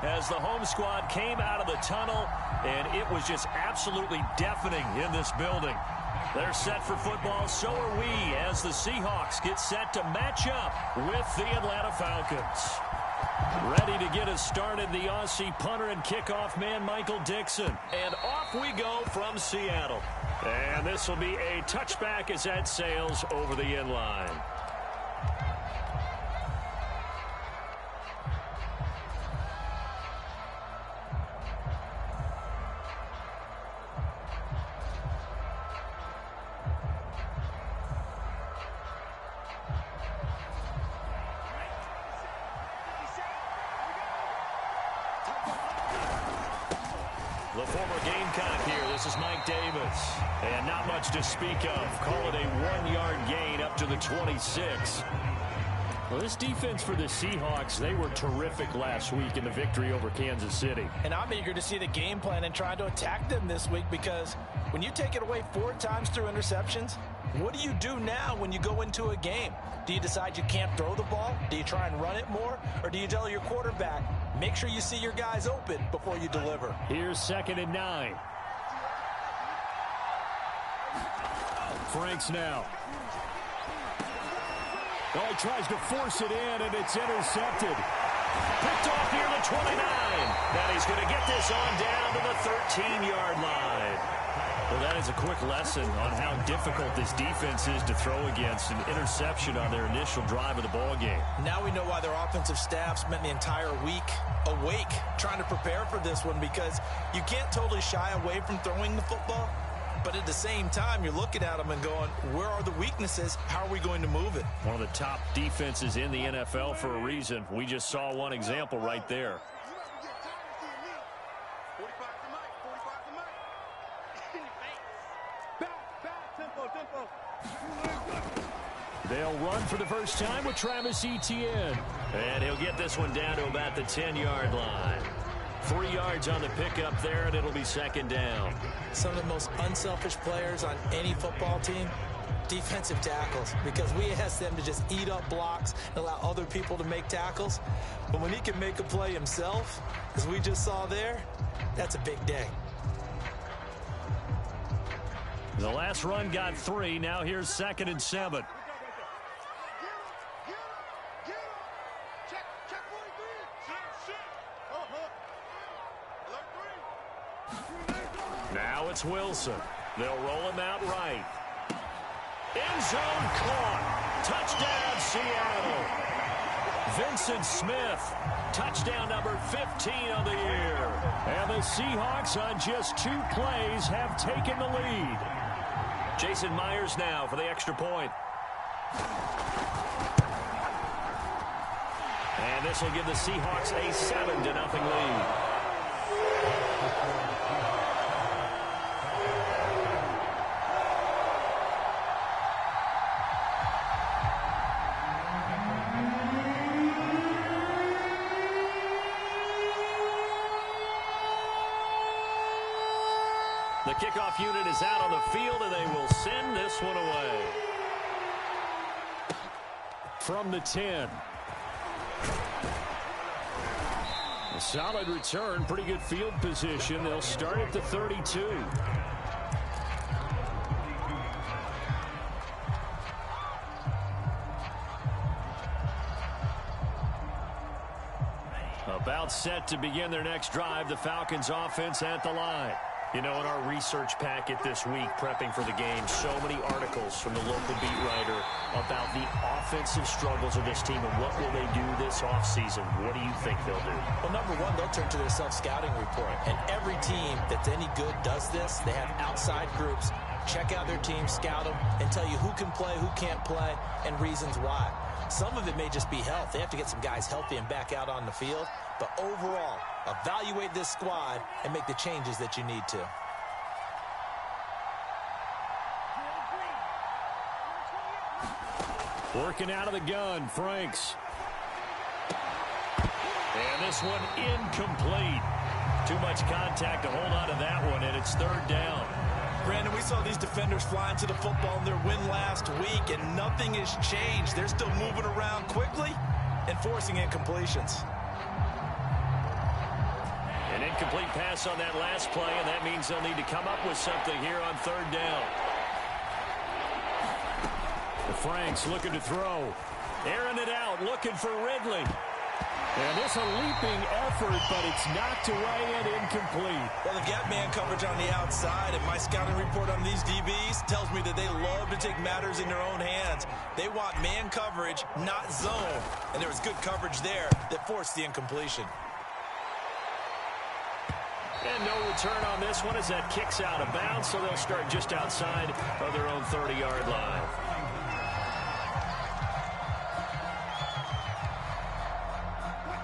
as the home squad came out of the tunnel, and it was just absolutely deafening in this building. They're set for football, so are we, as the Seahawks get set to match up with the Atlanta Falcons. Ready to get us started, the Aussie punter and kickoff man, Michael Dixon. And off we go from Seattle. And this will be a touchback as that sails over the end line. The former Gamecock here. This is Mike Davis. And not much to speak of. Call it a 1-yard gain up to the 26. Well, this defense for the Seahawks, they were terrific last week in the victory over Kansas City. And I'm eager to see the game plan and try to attack them this week, because when you take it away 4 times through interceptions, what do you do now when you go into a game? Do you decide you can't throw the ball? Do you try and run it more? Or do you tell your quarterback, make sure you see your guys open before you deliver? Here's 2nd and 9. Franks now. Oh, he tries to force it in, and it's intercepted. Picked off near the 29. And he's going to get this on down to the 13-yard line. Well, that is a quick lesson on how difficult this defense is to throw against. An interception on their initial drive of the ball game. Now we know why their offensive staff spent the entire week awake trying to prepare for this one, because you can't totally shy away from throwing the football. But at the same time, you're looking at them and going, where are the weaknesses? How are we going to move it? One of the top defenses in the NFL for a reason. We just saw one example right there. They'll run for the first time with Travis Etienne. And he'll get this one down to about the 10-yard line. 3 yards on the pickup there, and it'll be 2nd down. Some of the most unselfish players on any football team, defensive tackles, because we ask them to just eat up blocks and allow other people to make tackles. But when he can make a play himself, as we just saw there, that's a big day. The last run got 3. Now here's 2nd and 7. Now it's Wilson. They'll roll him out right. End zone caught. Touchdown, Seattle. Vincent Smith. Touchdown number 15 on the year. And the Seahawks on just 2 plays have taken the lead. Jason Myers now for the extra point. And this will give the Seahawks a 7-0 lead. The kickoff unit is out on the field, and they will send this one away. From the 10. A solid return, pretty good field position. They'll start at the 32. About set to begin their next drive, the Falcons offense at the line. You know, in our research packet this week, prepping for the game, so many articles from the local beat writer about the offensive struggles of this team and what will they do this offseason. What do you think they'll do? Well, number one, they'll turn to their self-scouting report. And every team that's any good does this. They have outside groups. Check out their team, scout them, and tell you who can play, who can't play, and reasons why. Some of it may just be health. They have to get some guys healthy and back out on the field. But overall, evaluate this squad and make the changes that you need to. Working out of the gun, Franks. And this one incomplete. Too much contact to hold on to that one, and it's 3rd down. Brandon, we saw these defenders flying to the football in their win last week, and nothing has changed. They're still moving around quickly and forcing incompletions. Incomplete pass on that last play, and that means they'll need to come up with something here on third down. The Franks looking to throw. Airing it out, looking for Ridley. And it's a leaping effort, but it's knocked away and incomplete. Well, they've got man coverage on the outside, and my scouting report on these DBs tells me that they love to take matters in their own hands. They want man coverage, not zone. And there was good coverage there that forced the incompletion. And no return on this one as that kicks out of bounds, so they'll start just outside of their own 30-yard line.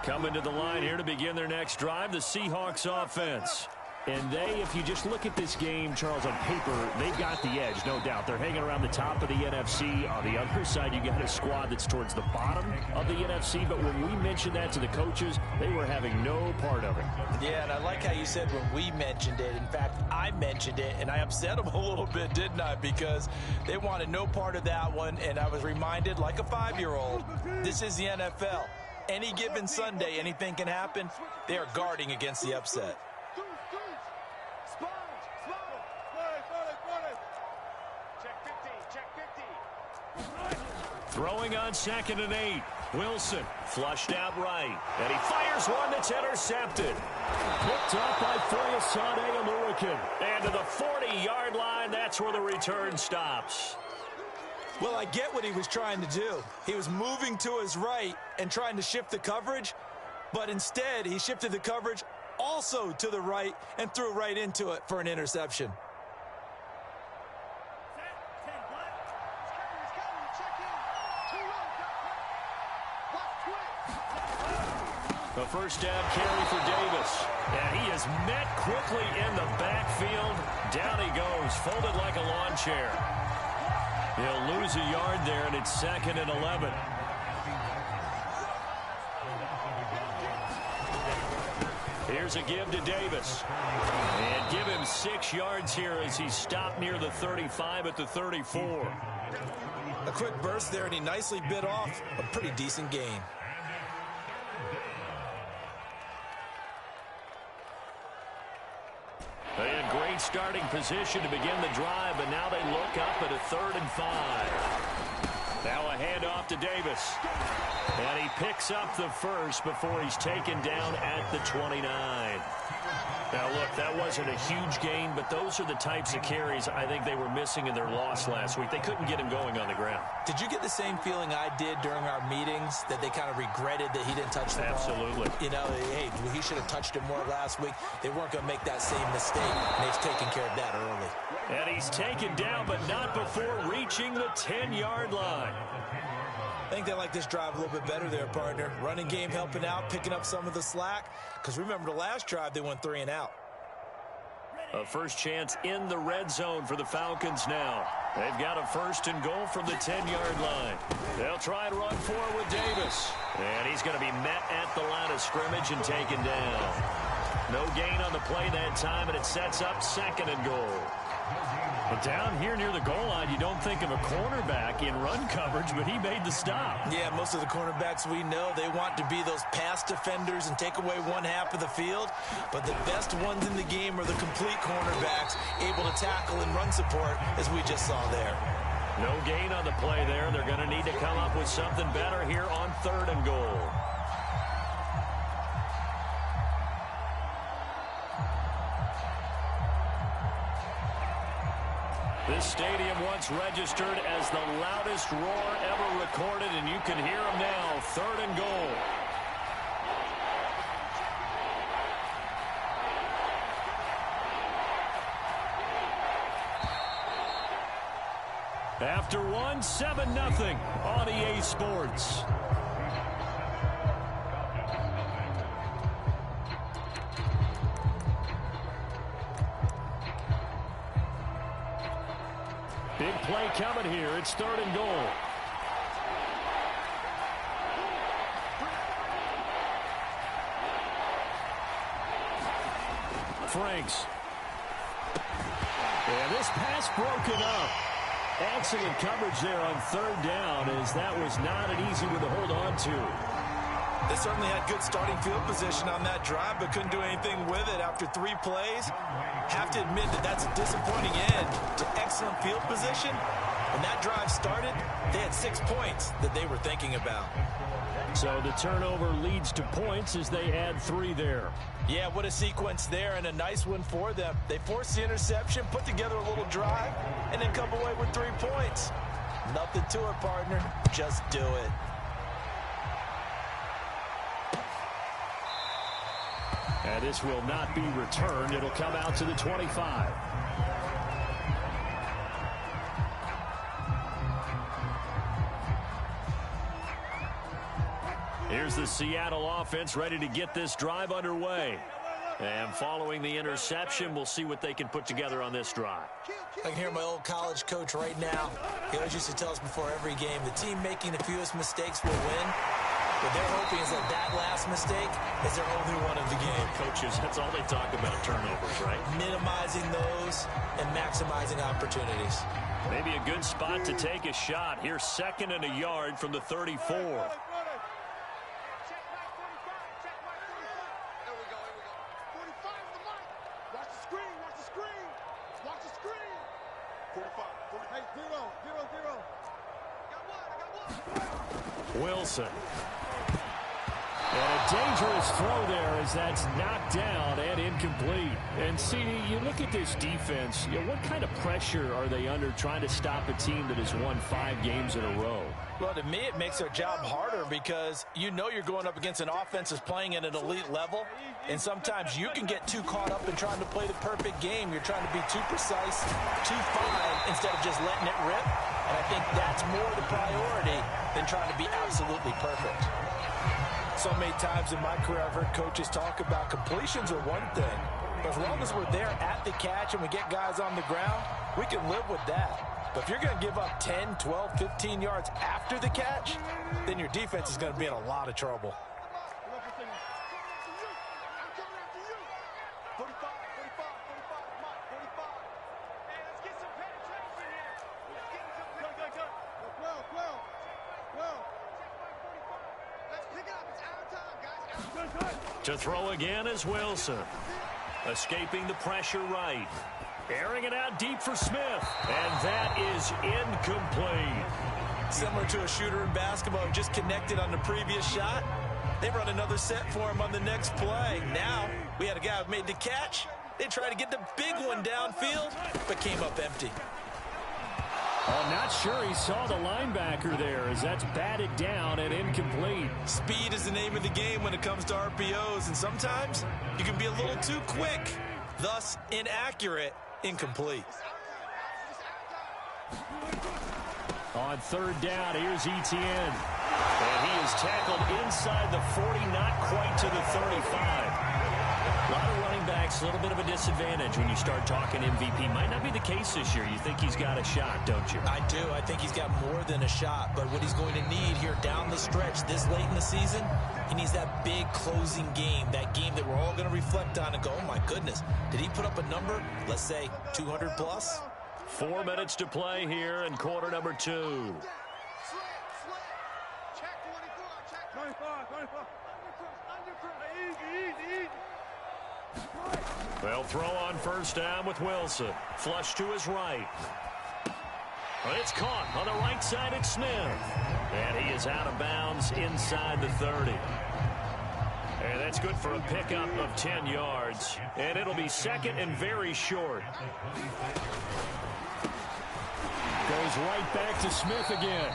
Coming to the line here to begin their next drive, the Seahawks offense. And they, if you just look at this game, Charles, on paper, they've got the edge, no doubt. They're hanging around the top of the NFC. On the other side, you got a squad that's towards the bottom of the NFC. But when we mentioned that to the coaches, they were having no part of it. Yeah, and I like how you said when we mentioned it. In fact, I mentioned it, and I upset them a little bit, didn't I? Because they wanted no part of that one, and I was reminded, like a 5-year-old, this is the NFL. Any given Sunday, anything can happen. They are guarding against the upset. Throwing on 2nd and 8. Wilson flushed out right. And he fires one that's intercepted. Picked up by Foyesade Aluakin. And to the 40-yard line, that's where the return stops. Well, I get what he was trying to do. He was moving to his right and trying to shift the coverage, but instead he shifted the coverage also to the right and threw right into it for an interception. The first down carry for Davis. And he is met quickly in the backfield. Down he goes, folded like a lawn chair. He'll lose a yard there, and it's 2nd and 11. Here's a give to Davis. And give him 6 yards here as he stopped near the 35 at the 34. A quick burst there, and he nicely bit off a pretty decent gain. They had great starting position to begin the drive, but now they look up at a 3rd and 5. Now a handoff to Davis. And he picks up the first before he's taken down at the 29. Now, look, that wasn't a huge gain, but those are the types of carries I think they were missing in their loss last week. They couldn't get him going on the ground. Did you get the same feeling I did during our meetings, that they kind of regretted that he didn't touch the ball? Absolutely. You know, hey, he should have touched it more last week. They weren't going to make that same mistake, and they've taken care of that early. And he's taken down, but not before reaching the 10-yard line. I think they like this drive a little bit better there, partner. Running game helping out, picking up some of the slack. Because remember the last drive, they went 3 and out. A first chance in the red zone for the Falcons now. They've got a 1st and goal from the 10-yard line. They'll try and run forward with Davis. And he's going to be met at the line of scrimmage and taken down. No gain on the play that time, and it sets up 2nd and goal. But down here near the goal line, you don't think of a cornerback in run coverage, but he made the stop. Yeah, most of the cornerbacks we know, they want to be those pass defenders and take away one half of the field. But the best ones in the game are the complete cornerbacks, able to tackle and run support, as we just saw there. No gain on the play there. They're going to need to come up with something better here on 3rd and goal. This stadium once registered as the loudest roar ever recorded, and you can hear them now. 3rd and goal. After one, 7-0 on EA Sports. Big play coming here. It's 3rd and goal. Franks. And this pass broken up. Excellent coverage there on 3rd down, as that was not an easy one to hold on to. They certainly had good starting field position on that drive, but couldn't do anything with it after 3 plays. Have to admit that that's a disappointing end to excellent field position. When that drive started, they had 6 points that they were thinking about. So the turnover leads to points as they add 3 there. Yeah, what a sequence there, and a nice one for them. They forced the interception, put together a little drive, and then come away with 3 points. Nothing to it, partner. Just do it. And this will not be returned. It'll come out to the 25. Here's the Seattle offense ready to get this drive underway. And following the interception, we'll see what they can put together on this drive. I can hear my old college coach right now. He always used to tell us before every game, the team making the fewest mistakes will win. What they're hoping is that last mistake is their only one of the game. Coaches, that's all they talk about, turnovers, right? Minimizing those and maximizing opportunities. Maybe a good spot to take a shot. Here's 2nd and a yard from the 34. Wilson. And a dangerous throw there as that's knocked down and incomplete. And, CD, you look at this defense, what kind of pressure are they under trying to stop a team that has won 5 games in a row? Well, to me, it makes their job harder because you know you're going up against an offense that's playing at an elite level, and sometimes you can get too caught up in trying to play the perfect game. You're trying to be too precise, too fine, instead of just letting it rip. And I think that's more the priority than trying to be absolutely perfect. So many times in my career, I've heard coaches talk about completions are one thing, but as long as we're there at the catch and we get guys on the ground, we can live with that. But if you're going to give up 10, 12, 15 yards after the catch, then your defense is going to be in a lot of trouble. To throw again is Wilson. Escaping the pressure right. Airing it out deep for Smith. And that is incomplete. Similar to a shooter in basketball who just connected on the previous shot. They run another set for him on the next play. Now, we had a guy who made the catch. They tried to get the big one downfield, but came up empty. I'm not sure he saw the linebacker there as that's batted down and incomplete. Speed is the name of the game when it comes to RPOs, and sometimes you can be a little too quick, thus inaccurate, incomplete. On 3rd down, here's Etienne. And he is tackled inside the 40, not quite to the 35. A lot of running backs, a little bit of a disadvantage when you start talking MVP. Might not be the case this year. You think he's got a shot, don't you? I do. I think he's got more than a shot. But what he's going to need here down the stretch this late in the season, he needs that big closing game, that game that we're all going to reflect on and go, oh, my goodness, did he put up a number, let's say, 200 plus? 4 minutes to play here in quarter number 2. They'll throw on 1st down with Wilson. Flush to his right. But it's caught on the right side at Smith. And he is out of bounds inside the 30. And that's good for a pickup of 10 yards. And it'll be 2nd and very short. Goes right back to Smith again.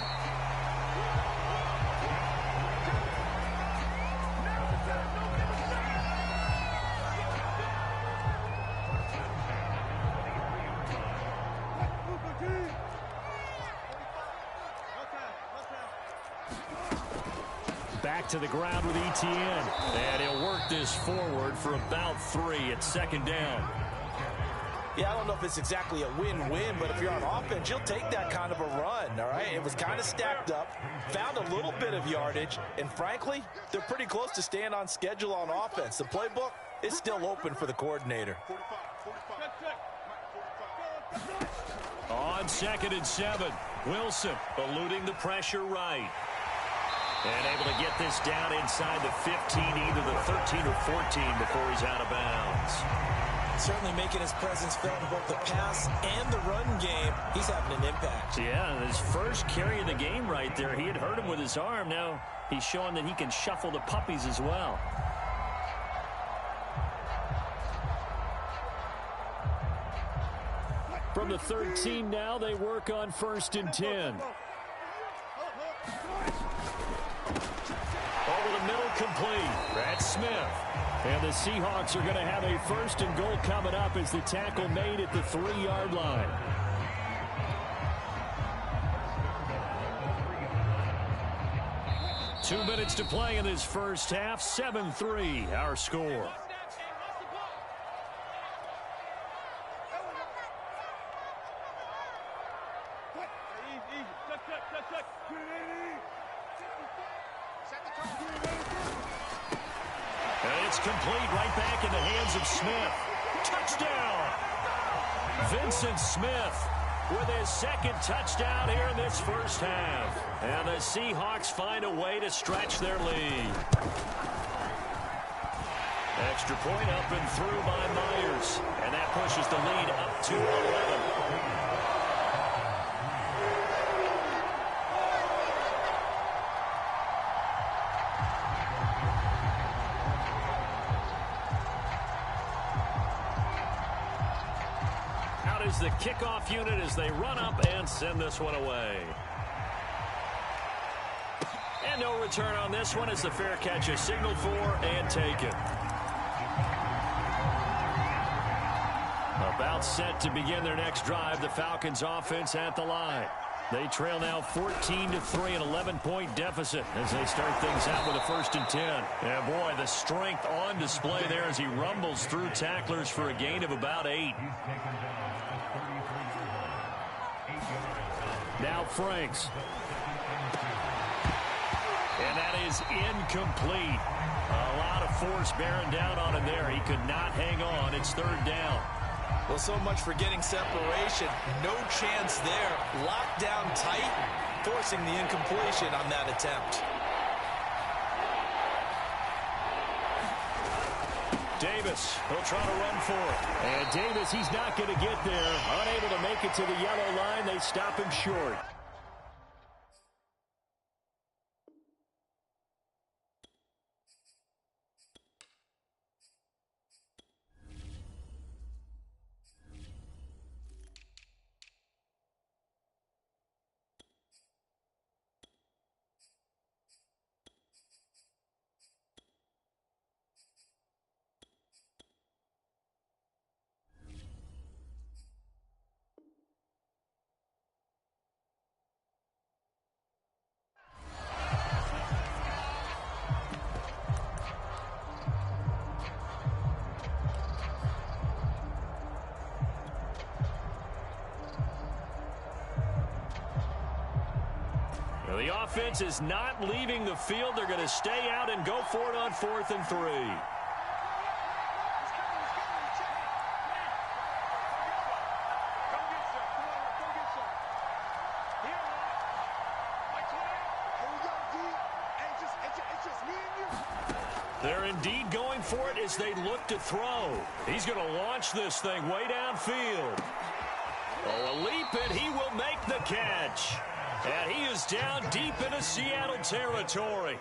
Back to the ground with Etienne. And he'll work this forward for about 3 at 2nd down. Yeah, I don't know if it's exactly a win-win, but if you're on offense, you'll take that kind of a run, all right? It was kind of stacked up, found a little bit of yardage, and frankly, they're pretty close to staying on schedule on offense. The playbook is still open for the coordinator. On 2nd and 7, Wilson eluding the pressure right. And able to get this down inside the 15, either the 13 or 14 before he's out of bounds. Certainly making his presence felt in both the pass and the run game. He's having an impact. Yeah, his first carry of the game right there. He had hurt him with his arm. Now he's showing that he can shuffle the puppies as well. From the 13 now, they work on 1st and 10. Over the middle, complete. That's Smith. And the Seahawks are going to have a 1st and goal coming up as the tackle made at the 3-yard line. Two minutes to play in this first half. 7-3, our score. And it's complete, right back in the hands of Smith. Touchdown! Vincent Smith with his second touchdown here in this first half. And the Seahawks find a way to stretch their lead. Extra point up and through by Myers. And that pushes the lead up to 11. Is the kickoff unit as they run up and send this one away. And no return on this one as the fair catch is signaled for and taken. About set to begin their next drive, the Falcons offense at the line. They trail now 14-3, an 11-point deficit as they start things out with a 1st and 10. And boy, the strength on display there as he rumbles through tacklers for a gain of about 8. Now Franks. And that is incomplete. A lot of force bearing down on him there. He could not hang on. It's 3rd down. Well, so much for getting separation. No chance there. Locked down tight, forcing the incompletion on that attempt. Davis, he'll try to run for it. And Davis, he's not going to get there. Unable to make it to the yellow line. They stop him short. The offense is not leaving the field. They're going to stay out and go for it on 4th and 3. They're indeed going for it as they look to throw. He's going to launch this thing way downfield. Oh, a leap, and he will make the catch. And he is down deep into Seattle territory.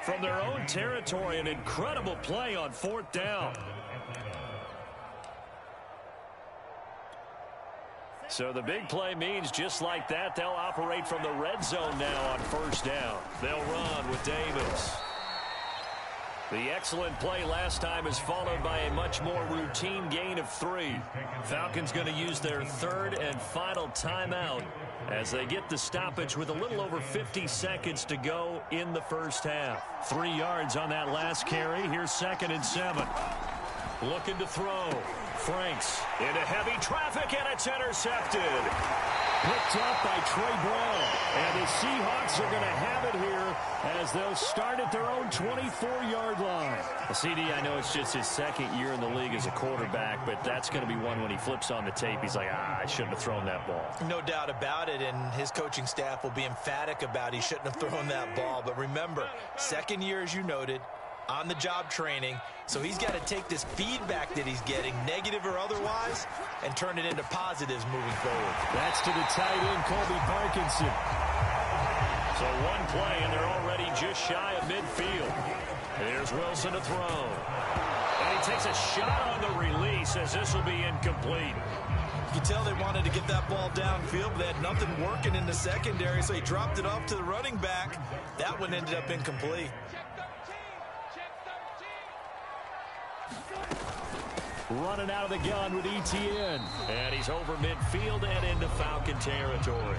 From their own territory, an incredible play on 4th down. So the big play means just like that, they'll operate from the red zone now on 1st down. They'll run with Davis. The excellent play last time is followed by a much more routine gain of 3. Falcons going to use their 3rd and final timeout as they get the stoppage with a little over 50 seconds to go in the first half. 3 yards on that last carry. Here's 2nd and 7. Looking to throw. Franks into heavy traffic, and it's intercepted. picked up by Trey Brown. And the Seahawks are going to have it here as they'll start at their own 24-yard line. CD, I know it's just his second year in the league as a quarterback, but that's going to be one when he flips on the tape. He's like, I shouldn't have thrown that ball. No doubt about it, and his coaching staff will be emphatic about he shouldn't have thrown that ball. But remember, second year, as you noted, on-the-job training, so he's got to take this feedback that he's getting, negative or otherwise, and turn it into positives moving forward. That's to the tight end, Colby Parkinson. So one play, and they're already just shy of midfield. Here's Wilson to throw. And he takes a shot on the release as this will be incomplete. You can tell they wanted to get that ball downfield, but they had nothing working in the secondary, so he dropped it off to the running back. That one ended up incomplete. Running out of the gun with ETN. And he's over midfield and into Falcon territory.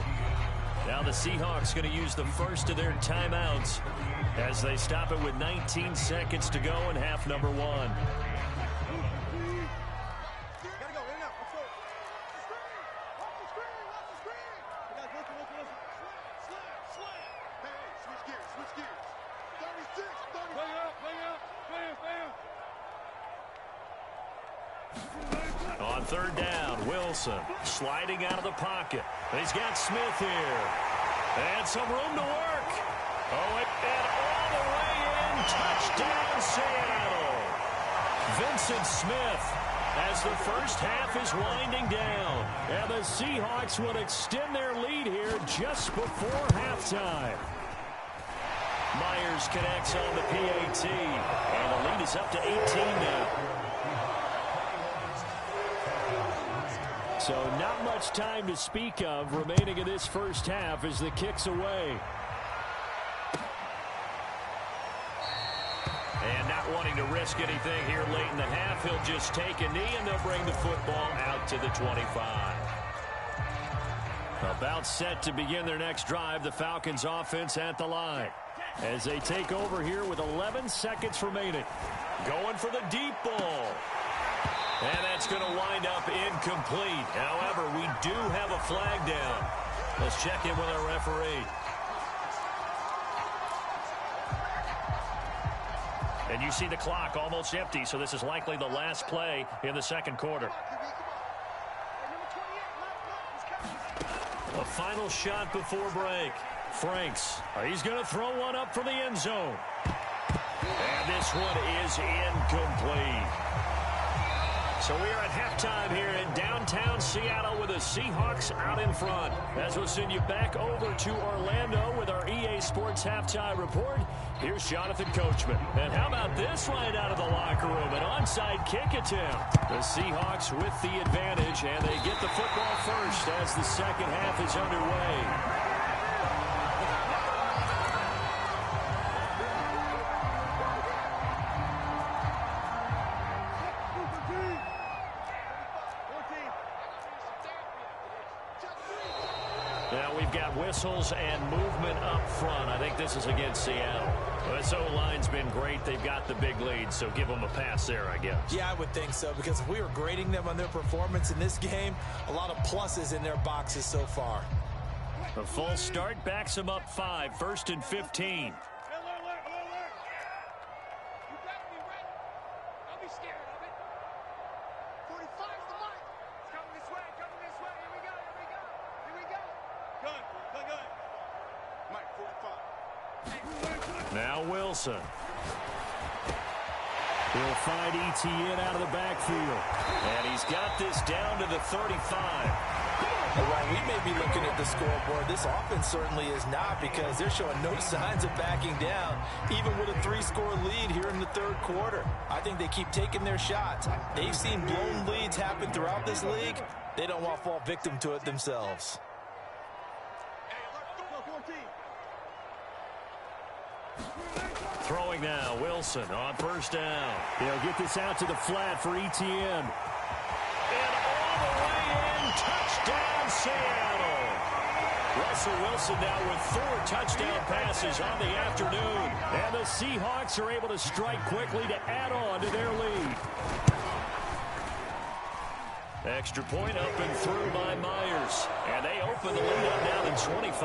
Now the Seahawks going to use the first of their timeouts as they stop it with 19 seconds to go in half number one. On third down, Wilson sliding out of the pocket. He's got Smith here. And some room to work. Oh, and all the way in. Touchdown, Seattle. Vincent Smith as the first half is winding down. And the Seahawks will extend their lead here just before halftime. Myers connects on the PAT. And the lead is up to 18 now. So not much time to speak of remaining in this first half as the kick's away. And not wanting to risk anything here late in the half, he'll just take a knee and they'll bring the football out to the 25. About set to begin their next drive, the Falcons offense at the line. As they take over here with 11 seconds remaining. Going for the deep ball. And that's going to wind up incomplete. However, we do have a flag down. Let's check in with our referee. And you see the clock almost empty, so this is likely the last play in the second quarter. A final shot before break. Franks, he's going to throw one up for the end zone. And this one is incomplete. So we are at halftime here in downtown Seattle with the Seahawks out in front. As we'll send you back over to Orlando with our EA Sports Halftime Report. Here's Jonathan Coachman. And how about this right out of the locker room? An onside kick attempt. The Seahawks with the advantage, and they get the football first as the second half is underway. Now we've got whistles and movement up front. I think this is against Seattle. This O-line's been great. They've got the big lead, so give them a pass there, I guess. Yeah, I would think so, because if we were grading them on their performance in this game, a lot of pluses in their boxes so far. A full start backs them up 5, 1st and 15. Now Wilson. He'll find ETN out of the backfield. And he's got this down to the 35. Well, while we may be looking at the scoreboard, this offense certainly is not, because they're showing no signs of backing down, even with a 3-score lead here in the third quarter. I think they keep taking their shots. They've seen blown leads happen throughout this league. They don't want to fall victim to it themselves. Throwing now, Wilson on first down. He'll get this out to the flat for ETN. And all the way in, touchdown Seattle. Russell Wilson now with 4 touchdown passes on the afternoon. And the Seahawks are able to strike quickly to add on to their lead. Extra point up and through by Myers. And they open the lead up now to 25.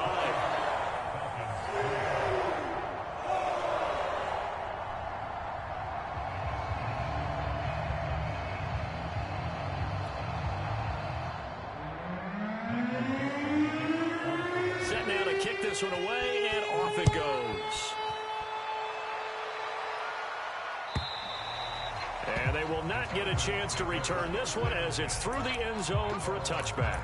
Set now to kick this one away, and off it goes. And they will not get a chance to return this one as it's through the end zone for a touchback.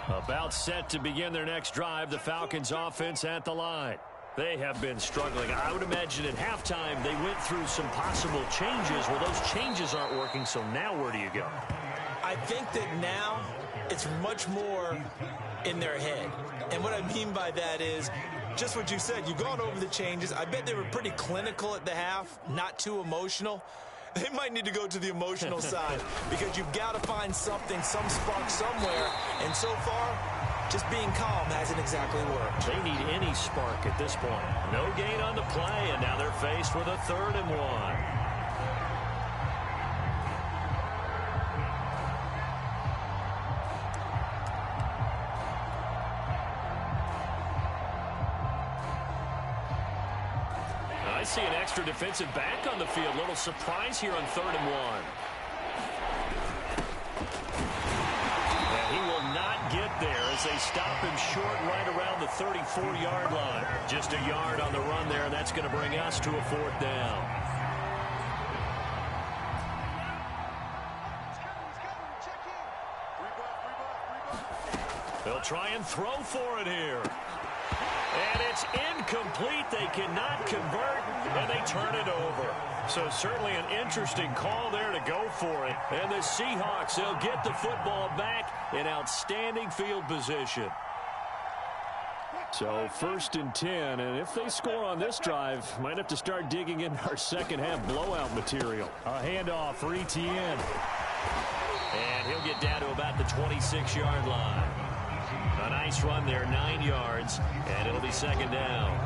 About set to begin their next drive, the Falcons offense at the line. They have been struggling. I would imagine at halftime they went through some possible changes. Well, those changes aren't working, so now where do you go? I think that now it's much more in their head. And what I mean by that is just what you said. You've gone over the changes. I bet they were pretty clinical at the half, not too emotional. They might need to go to the emotional side because you've got to find something, some spark somewhere. And so far, just being calm hasn't exactly worked. They need any spark at this point. No gain on the play, and now they're faced with a 3rd and 1. I see an extra defensive back on the field. Little surprise here on 3rd and 1. And he will not get there as they stop him short right around the 34-yard line. Just a yard on the run there, and that's going to bring us to a 4th down. They'll try and throw for it here. And it's incomplete. They cannot convert, and they turn it over. So certainly an interesting call there to go for it. And the Seahawks, they'll get the football back in outstanding field position. So 1st and 10, and if they score on this drive, might have to start digging in our second half blowout material. A handoff for Etienne. And he'll get down to about the 26-yard line. A nice run there, 9 yards, and it'll be 2nd down.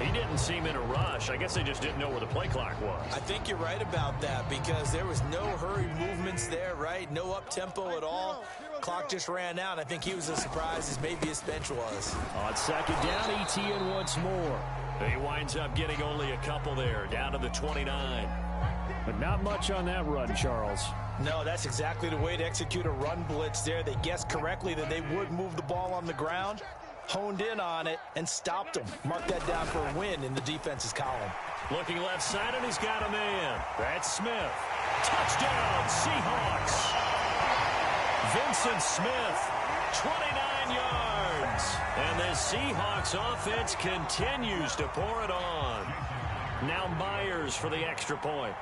He didn't seem in a rush. I guess they just didn't know where the play clock was. I think you're right about that because there was no hurried movements there, right? No up-tempo at all. Clock just ran out. I think he was as surprised as maybe his bench was. On 2nd down, Etienne once more. He winds up getting only a couple there, down to the 29. But not much on that run, Charles. No, that's exactly the way to execute a run blitz there. They guessed correctly that they would move the ball on the ground, honed in on it, and stopped them. Mark that down for a win in the defense's column. Looking left side, and he's got a man. That's Smith. Touchdown, Seahawks. Vincent Smith, 29 yards. And the Seahawks offense continues to pour it on. Now Myers for the extra point.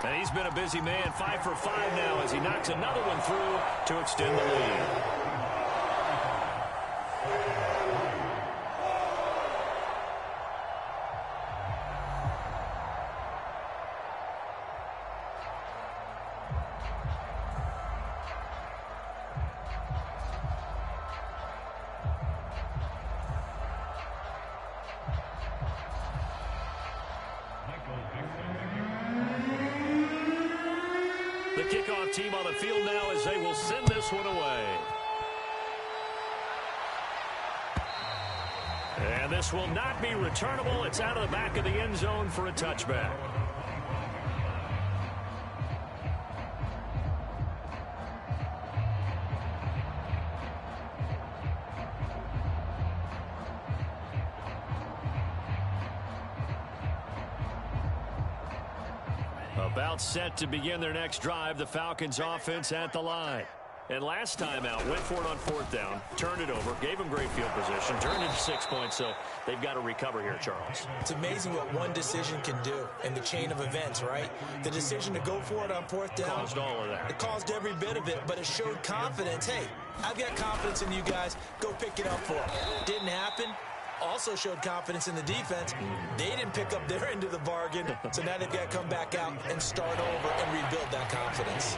And he's been a busy man, 5 for 5 now as he knocks another one through to extend the lead. The kickoff team on the field now as they will send this one away. And this will not be returnable. It's out of the back of the end zone for a touchback. About set to begin their next drive, the Falcons offense at the line. And last time out, went for it on 4th down, turned it over, gave them great field position, turned it to 6 points, so they've got to recover here, Charles. It's amazing what one decision can do in the chain of events, right? The decision to go for it on 4th down. Caused all of that. It caused every bit of it, but it showed confidence. Hey, I've got confidence in you guys. Go pick it up for them. Didn't happen. Also showed confidence in the defense. They didn't pick up their end of the bargain, so now they've got to come back out and start over and rebuild that confidence.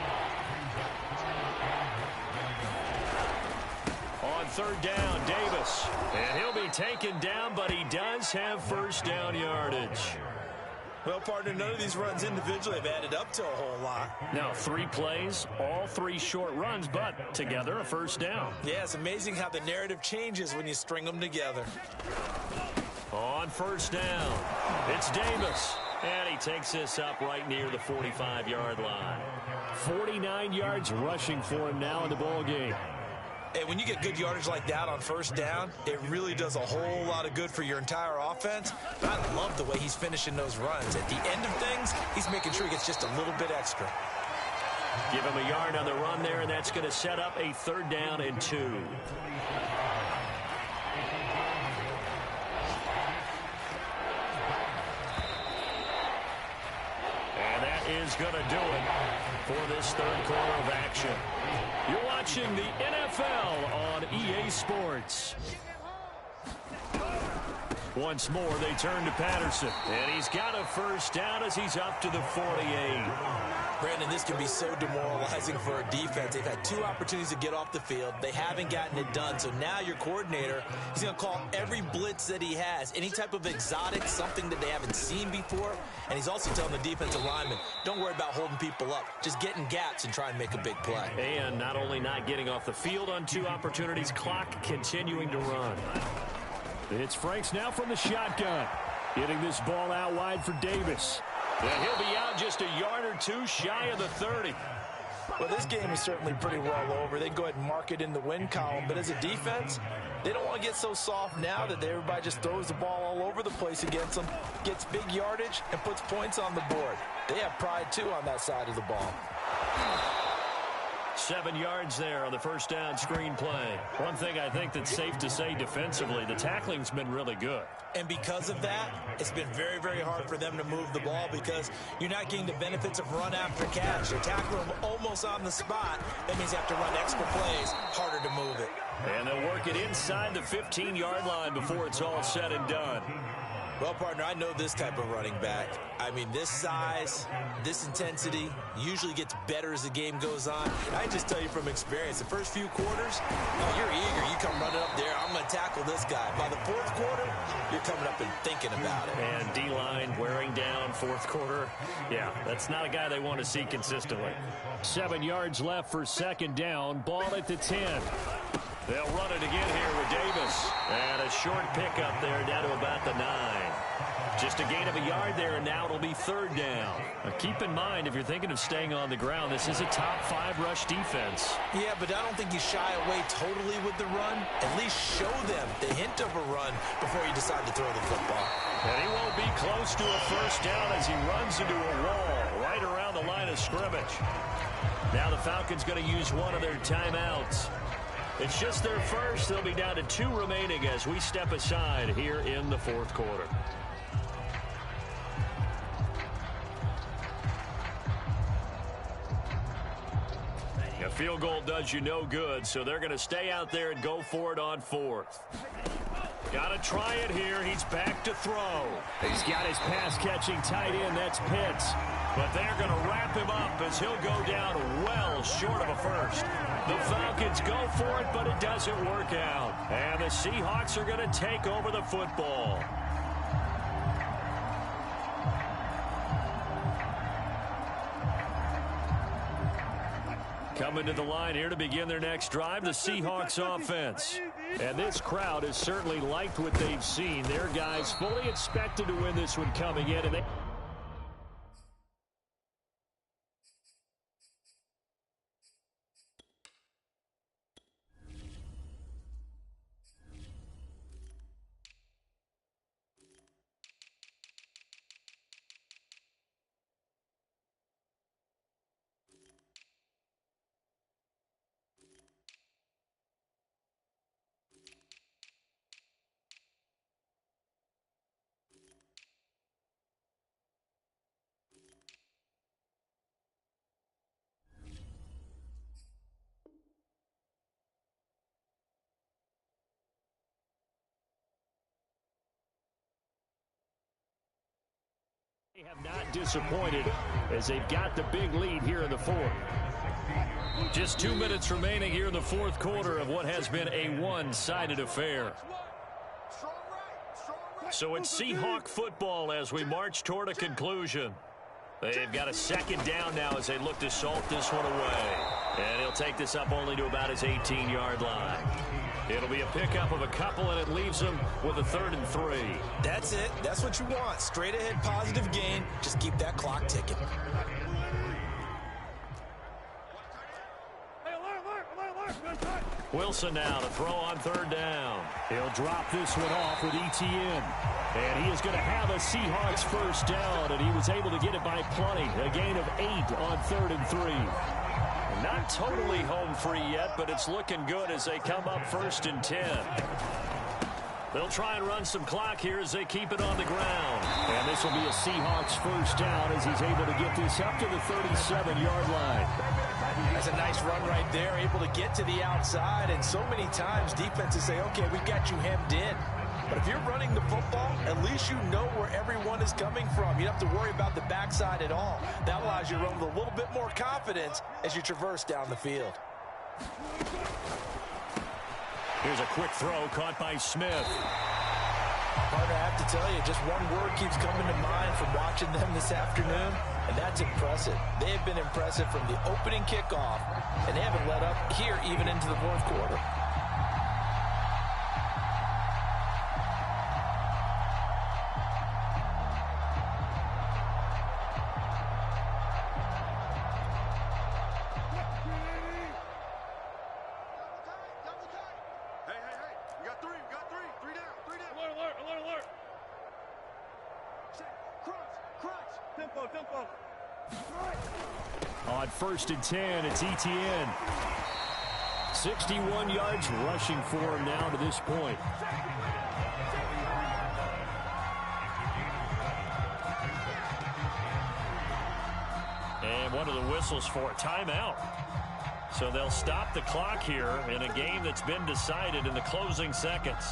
On 3rd down, Davis. And he'll be taken down, but he does have first down yardage. Well, partner, none of these runs individually have added up to a whole lot. Now, 3 plays, all 3 short runs, but together a first down. Yeah, it's amazing how the narrative changes when you string them together. On 1st down, it's Davis. And he takes this up right near the 45-yard line. 49 yards rushing for him now in the ball game. Hey, when you get good yardage like that on 1st down, it really does a whole lot of good for your entire offense. But I love the way he's finishing those runs. At the end of things, he's making sure he gets just a little bit extra. Give him a yard on the run there, and that's going to set up a 3rd down and 2. And that is going to do it for this 3rd quarter of action. You're watching the NFL on EA Sports. Once more, they turn to Patterson. And he's got a first down as he's up to the 48. Brandon, this can be so demoralizing for a defense. They've had 2 opportunities to get off the field. They haven't gotten it done. So now your coordinator, he's going to call every blitz that he has, any type of exotic, something that they haven't seen before. And he's also telling the defensive lineman, don't worry about holding people up. Just get in gaps and try and make a big play. And not only not getting off the field on 2 opportunities, clock continuing to run. It's Franks now from the shotgun. Getting this ball out wide for Davis. And he'll be out just a yard or 2 shy of the 30. Well, this game is certainly pretty well over. They can go ahead and mark it in the win column. But as a defense, they don't want to get so soft now that everybody just throws the ball all over the place against them, gets big yardage, and puts points on the board. They have pride, too, on that side of the ball. 7 yards there on the first down screen play. One thing I think that's safe to say defensively, the tackling's been really good. And because of that, it's been very, very hard for them to move the ball because you're not getting the benefits of run after catch. You're tackling them almost on the spot. That means you have to run extra plays, harder to move it. And they'll work it inside the 15-yard line before it's all said and done. Well, partner, I know this type of running back. I mean, this size, this intensity usually gets better as the game goes on. I just tell you from experience, the first few quarters, you're eager. You come running up there, I'm going to tackle this guy. By the 4th quarter, you're coming up and thinking about it. And D-line wearing down 4th quarter. Yeah, that's not a guy they want to see consistently. 7 yards left for 2nd down. Ball at the 10. They'll run it again here with Davis. And a short pickup there down to about the 9. Just a gain of a yard there, and now it'll be 3rd down. Now keep in mind, if you're thinking of staying on the ground, this is a top 5 rush defense. Yeah, but I don't think you shy away totally with the run. At least show them the hint of a run before you decide to throw the football. And he won't be close to a first down as he runs into a wall right around the line of scrimmage. Now the Falcons going to use one of their timeouts. It's just their first. They'll be down to 2 remaining as we step aside here in the 4th quarter. A field goal does you no good, so they're going to stay out there and go for it on 4th. Got to try it here. He's back to throw. He's got his pass-catching tight end. That's Pitts. But they're going to wrap him up as he'll go down well short of a first. The Falcons go for it, but it doesn't work out. And the Seahawks are going to take over the football. Coming to the line here to begin their next drive, the Seahawks offense. And this crowd has certainly liked what they've seen. Their guys fully expected to win this one coming in, and they... They have not disappointed as they've got the big lead here in the fourth. Just 2 minutes remaining here in the fourth quarter of what has been a one-sided affair. So it's Seahawk football as we march toward a conclusion. They've got a second down now as they look to salt this one away. And he'll take this up only to about his 18-yard line. It'll be a pickup of a couple, and it leaves them with a 3rd and 3. That's it. That's what you want. Straight ahead positive gain. Just keep that clock ticking. Wilson now to throw on 3rd down. He'll drop this one off with Etienne. And he is going to have a Seahawks first down, and he was able to get it by plenty. A gain of 8 on 3rd and 3. Not totally home free yet, but it's looking good as they come up 1st and 10. They'll try and run some clock here as they keep it on the ground. And this will be a Seahawks first down as he's able to get this up to the 37-yard line. That's a nice run right there, able to get to the outside. And so many times defenses say, okay, we've got you hemmed in. But if you're running the football, at least you know where everyone is coming from. You don't have to worry about the backside at all. That allows you to run with a little bit more confidence as you traverse down the field. Here's a quick throw caught by Smith. Partner, I have to tell you, just one word keeps coming to mind from watching them this afternoon, and that's impressive. They have been impressive from the opening kickoff, and they haven't let up here even into the fourth quarter. On 1st and 10, it's Etienne. 61 yards rushing for him now to this point. And one of the whistles for a timeout. So they'll stop the clock here in a game that's been decided in the closing seconds.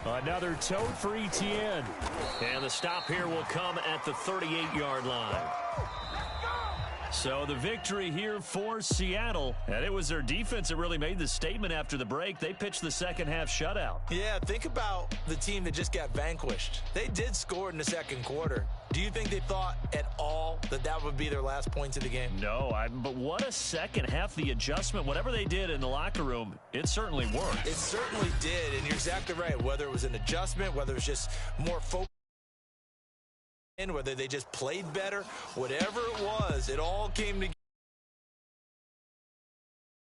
Another tote for Etienne. And the stop here will come at the 38-yard line. So the victory here for Seattle. And it was their defense that really made the statement after the break. They pitched the second half shutout. Yeah, think about the team that just got vanquished. They did score in the second quarter. Do you think they thought at all that that would be their last points of the game? No, but what a second half. The adjustment, whatever they did in the locker room, it certainly worked. It certainly did, and you're exactly right. Whether it was an adjustment, whether it was just more focus, whether they just played better, whatever it was, it all came together.